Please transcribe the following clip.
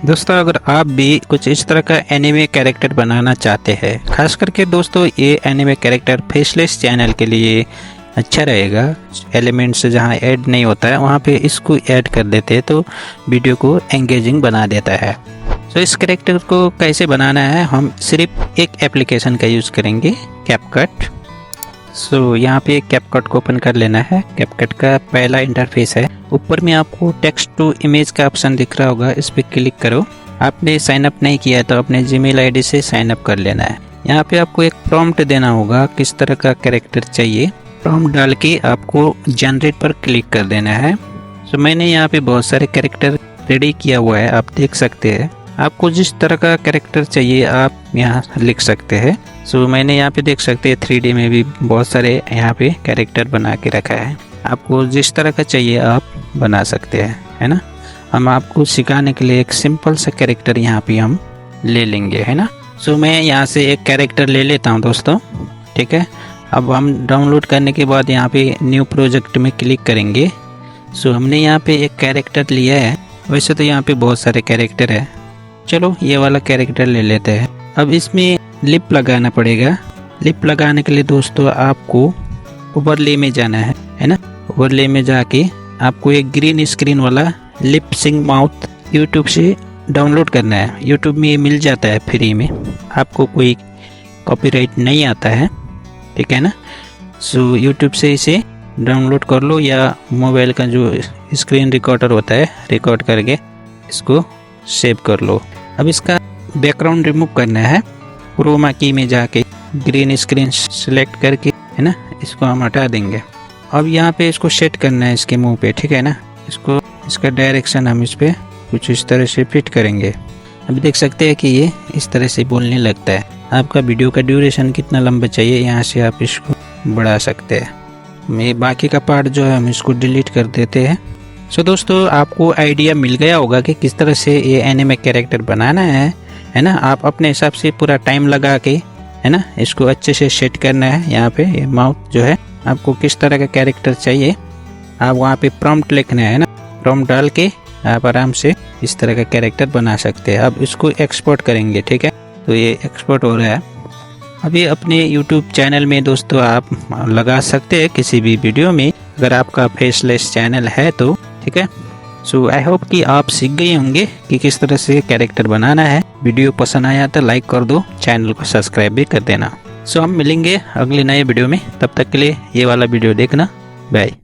दोस्तों अगर आप भी कुछ इस तरह का एनिमे कैरेक्टर बनाना चाहते हैं, खास करके दोस्तों ये एनिमे कैरेक्टर फेसलेस चैनल के लिए अच्छा रहेगा। एलिमेंट्स जहाँ ऐड नहीं होता है वहाँ पे इसको ऐड कर देते हैं तो वीडियो को एंगेजिंग बना देता है। तो इस कैरेक्टर को कैसे बनाना है, हम सिर्फ एक एप्लीकेशन का यूज़ करेंगे, कैपकट। सो यहाँ पे कैपकट को ओपन कर लेना है। कैपकट का पहला इंटरफेस है, ऊपर में आपको टेक्स्ट टू इमेज का ऑप्शन दिख रहा होगा, इस पर क्लिक करो। आपने साइन अप नहीं किया तो अपने जीमेल आईडी से साइन अप कर लेना है। यहाँ पे आपको एक प्रॉम्प्ट देना होगा, किस तरह का कैरेक्टर चाहिए। प्रॉम्प्ट डाल के आपको जनरेट पर क्लिक कर देना है। सो मैंने यहाँ पे बहुत सारे कैरेक्टर रेडी किया हुआ है, आप देख सकते हैं। आपको जिस तरह का कैरेक्टर चाहिए आप यहाँ लिख सकते हैं। सो मैंने यहाँ पे देख सकते हैं 3D में भी बहुत सारे यहाँ पे कैरेक्टर बना के रखा है। आपको जिस तरह का चाहिए आप बना सकते हैं, है ना। हम आपको सिखाने के लिए एक सिंपल सा कैरेक्टर यहाँ पे हम ले लेंगे, है ना। सो मैं यहाँ से एक कैरेक्टर ले लेता हूँ दोस्तों, ठीक है। अब हम डाउनलोड करने के बाद यहाँ पे न्यू प्रोजेक्ट में क्लिक करेंगे। सो हमने यहाँ पे एक कैरेक्टर लिया है, वैसे तो यहाँ पे बहुत सारे कैरेक्टर है, चलो ये वाला कैरेक्टर ले लेते हैं। अब इसमें लिप लगाना पड़ेगा। लिप लगाने के लिए दोस्तों आपको ओवरले में जाना है ना। ओवरले में जाके आपको एक ग्रीन स्क्रीन वाला लिप सिंक माउथ यूट्यूब से डाउनलोड करना है। यूट्यूब में ये मिल जाता है फ्री में, आपको कोई कॉपीराइट नहीं आता है, ठीक है ना। सो यूट्यूब से इसे डाउनलोड कर लो या मोबाइल का जो स्क्रीन रिकॉर्डर होता है रिकॉर्ड करके इसको सेव कर लो। अब इसका बैकग्राउंड रिमूव करना है। क्रोमा की में जाके ग्रीन स्क्रीन सेलेक्ट करके, है ना, इसको हम हटा देंगे। अब यहाँ पे इसको सेट करना है इसके मुंह पे, ठीक है ना। इसको इसका डायरेक्शन हम इस पे कुछ इस तरह से फिट करेंगे। अभी देख सकते हैं कि ये इस तरह से बोलने लगता है। आपका वीडियो का ड्यूरेशन कितना लंबा चाहिए यहाँ से आप इसको बढ़ा सकते हैं। ये बाकी का पार्ट जो है हम इसको डिलीट कर देते हैं। सो दोस्तों आपको आइडिया मिल गया होगा कि किस तरह से ये एनिमे कैरेक्टर बनाना है ना। आप अपने हिसाब से पूरा टाइम लगा के, है ना, इसको अच्छे से सेट करना है। यहाँ पे ये माउथ जो है, आपको किस तरह का कैरेक्टर चाहिए आप वहाँ पे प्रॉम्प्ट लिखना है ना। प्रॉम्प्ट डाल के आप आराम से इस तरह का कैरेक्टर बना सकते हैं। अब इसको एक्सपोर्ट करेंगे, ठीक है। तो ये एक्सपोर्ट हो रहा है। अभी अपने यूट्यूब चैनल में दोस्तों आप लगा सकते हैं किसी भी वीडियो में, अगर आपका फेसलेस चैनल है तो, ठीक है। सो आई होप कि आप सीख गए होंगे कि किस तरह से कैरेक्टर बनाना है। वीडियो पसंद आया तो लाइक कर दो, चैनल को सब्सक्राइब भी कर देना। सो हम मिलेंगे अगले नए वीडियो में, तब तक के लिए ये वाला वीडियो देखना। बाय।